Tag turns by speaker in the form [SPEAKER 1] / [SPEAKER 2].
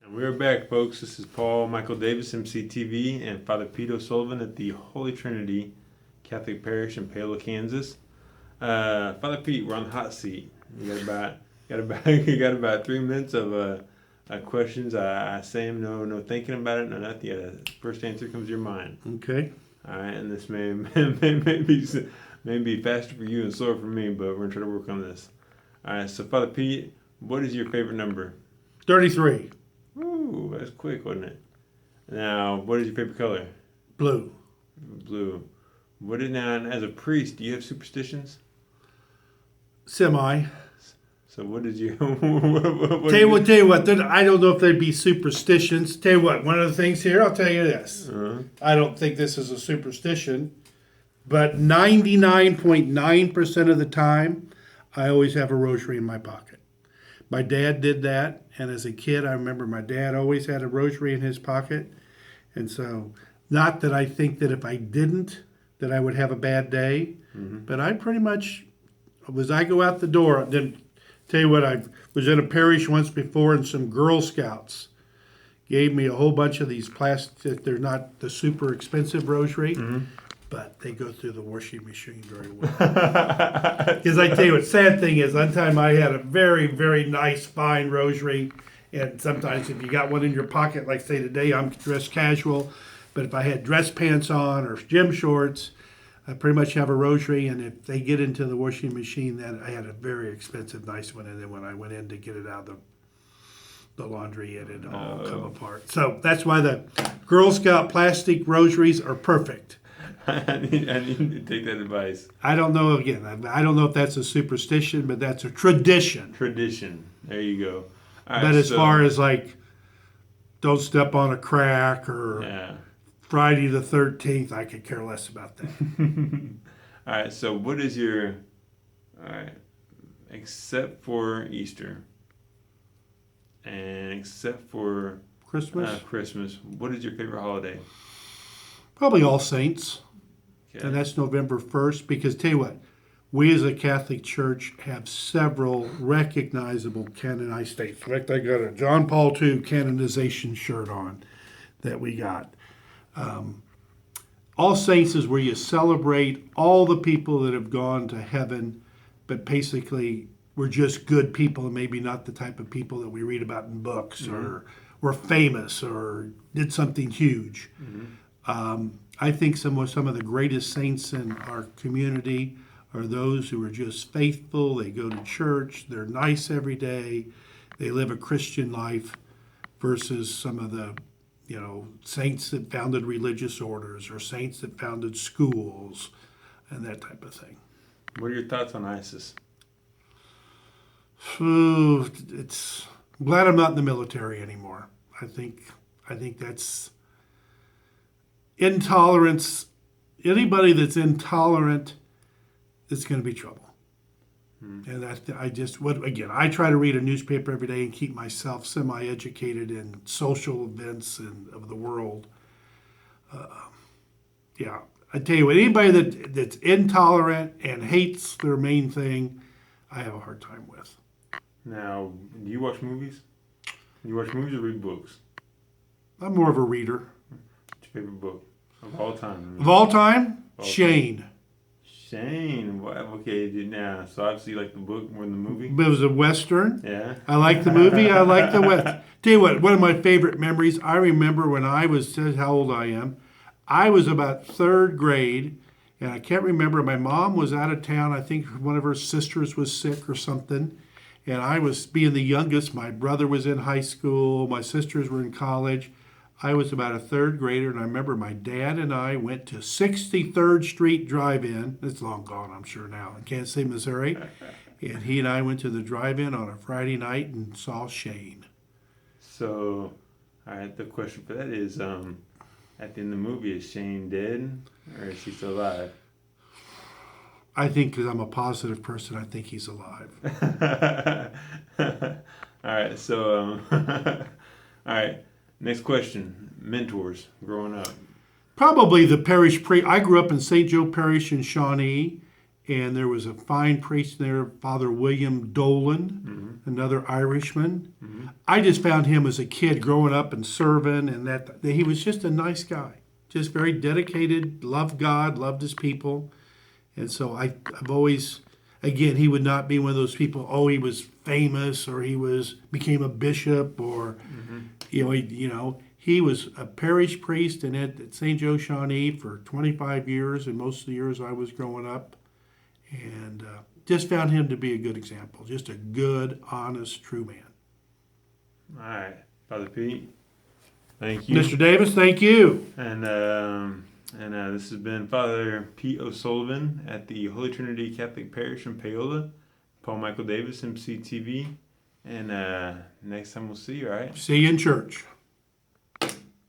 [SPEAKER 1] And we're back, folks. This is Paul Michael Davis, MCTV, and Father Pete O'Sullivan at the Holy Trinity Catholic Parish in Paola, Kansas. Father Pete, we're on the hot seat. You got about 3 minutes of questions. I say them, no thinking about it, no nothing. The first answer comes to your mind.
[SPEAKER 2] Okay.
[SPEAKER 1] All right, and this may be faster for you and slower for me, but we're gonna try to work on this. All right, so Father Pete, what is your favorite number?
[SPEAKER 2] 33.
[SPEAKER 1] Ooh, that's quick, wasn't it? Now, what is your favorite color?
[SPEAKER 2] Blue.
[SPEAKER 1] Blue. Now, as a priest, do you have superstitions?
[SPEAKER 2] Semi.
[SPEAKER 1] So what did you...
[SPEAKER 2] Tell you what, I don't know if they'd be superstitions. Tell you what, one of the things here, I'll tell you this.
[SPEAKER 1] Uh-huh.
[SPEAKER 2] I don't think this is a superstition, but 99.9% of the time, I always have a rosary in my pocket. My dad did that, and as a kid, I remember my dad always had a rosary in his pocket. And so, not that I think that if I didn't, that I would have a bad day, but I pretty much, as I go out the door, then tell you what, I was in a parish once before, and some Girl Scouts gave me a whole bunch of these plastic, they're not the super expensive rosary, but they go through the washing machine very well. Because I tell you what, sad thing is, one time I had a very, very nice, fine rosary, and sometimes if you got one in your pocket, like say today, I'm dressed casual, but if I had dress pants on or gym shorts, I pretty much have a rosary, and if they get into the washing machine, then I had a very expensive, nice one, and then when I went in to get it out of the laundry, it had all come apart. So that's why the Girl Scout plastic rosaries are perfect.
[SPEAKER 1] I need to take that advice.
[SPEAKER 2] I don't know, again, I don't know if that's a superstition, but that's a tradition.
[SPEAKER 1] Tradition. There you go. All right,
[SPEAKER 2] But as far as like, don't step on a crack or
[SPEAKER 1] Yeah.
[SPEAKER 2] Friday the 13th, I could care less about that.
[SPEAKER 1] All right, so what is your... All right, except for Easter and except for
[SPEAKER 2] Christmas?
[SPEAKER 1] what is your favorite holiday?
[SPEAKER 2] Probably All Saints.
[SPEAKER 1] Okay.
[SPEAKER 2] And that's November 1st, because tell you what, we as a Catholic Church have several recognizable canonized saints. In fact, I got a John Paul II canonization shirt on that we got. All Saints is where you celebrate all the people that have gone to heaven, but basically we're just good people and maybe not the type of people that we read about in books or were famous or did something huge. I think some of the greatest saints in our community are those who are just faithful. They go to church. They're nice every day. They live a Christian life versus some of the, saints that founded religious orders or saints that founded schools and that type of thing.
[SPEAKER 1] What are your thoughts on ISIS?
[SPEAKER 2] I'm glad I'm not in the military anymore. I think that's intolerance. Anybody that's intolerant is going to be trouble. And I try to read a newspaper every day and keep myself semi-educated in social events of the world. I tell you what, anybody that's intolerant and hates their main thing, I have a hard time with.
[SPEAKER 1] Now, do you watch movies? Do you watch movies or read books?
[SPEAKER 2] I'm more of a reader.
[SPEAKER 1] What's your favorite book of all time?
[SPEAKER 2] Of all time, Shane.
[SPEAKER 1] Shane. Okay, now, so obviously you like the book more than the movie?
[SPEAKER 2] It was a Western.
[SPEAKER 1] Yeah.
[SPEAKER 2] I like the movie. I like the West. Tell you what, one of my favorite memories, I remember when I was, how old I am, I was about third grade, and I can't remember, my mom was out of town. I think one of her sisters was sick or something, and I was being the youngest. My brother was in high school. My sisters were in college. I was about a third grader, and I remember my dad and I went to 63rd Street Drive-In. It's long gone, I'm sure now, in Kansas City, Missouri. And he and I went to the drive-in on a Friday night and saw Shane.
[SPEAKER 1] So, all right, the question for that is, at the end of the movie, is Shane dead or is he still alive?
[SPEAKER 2] I think because I'm a positive person, I think he's alive.
[SPEAKER 1] All right, so, all right. Next question. Mentors growing up.
[SPEAKER 2] Probably the parish priest. I grew up in St. Joe Parish in Shawnee, and there was a fine priest there, Father William Dolan, another Irishman. I just found him as a kid growing up and serving, and that he was just a nice guy, just very dedicated, loved God, loved his people. And so I've always, again, he would not be one of those people, oh, he was famous or became a bishop or, he was a parish priest and at St. Joe Shawnee for 25 years, and most of the years I was growing up. And just found him to be a good example, just a good, honest, true man.
[SPEAKER 1] All right, Father Pete, thank you.
[SPEAKER 2] Mr. Davis, thank you.
[SPEAKER 1] And this has been Father Pete O'Sullivan at the Holy Trinity Catholic Parish in Paola. Paul Michael Davis, MCTV. And next time we'll see you, all right?
[SPEAKER 2] See you in church.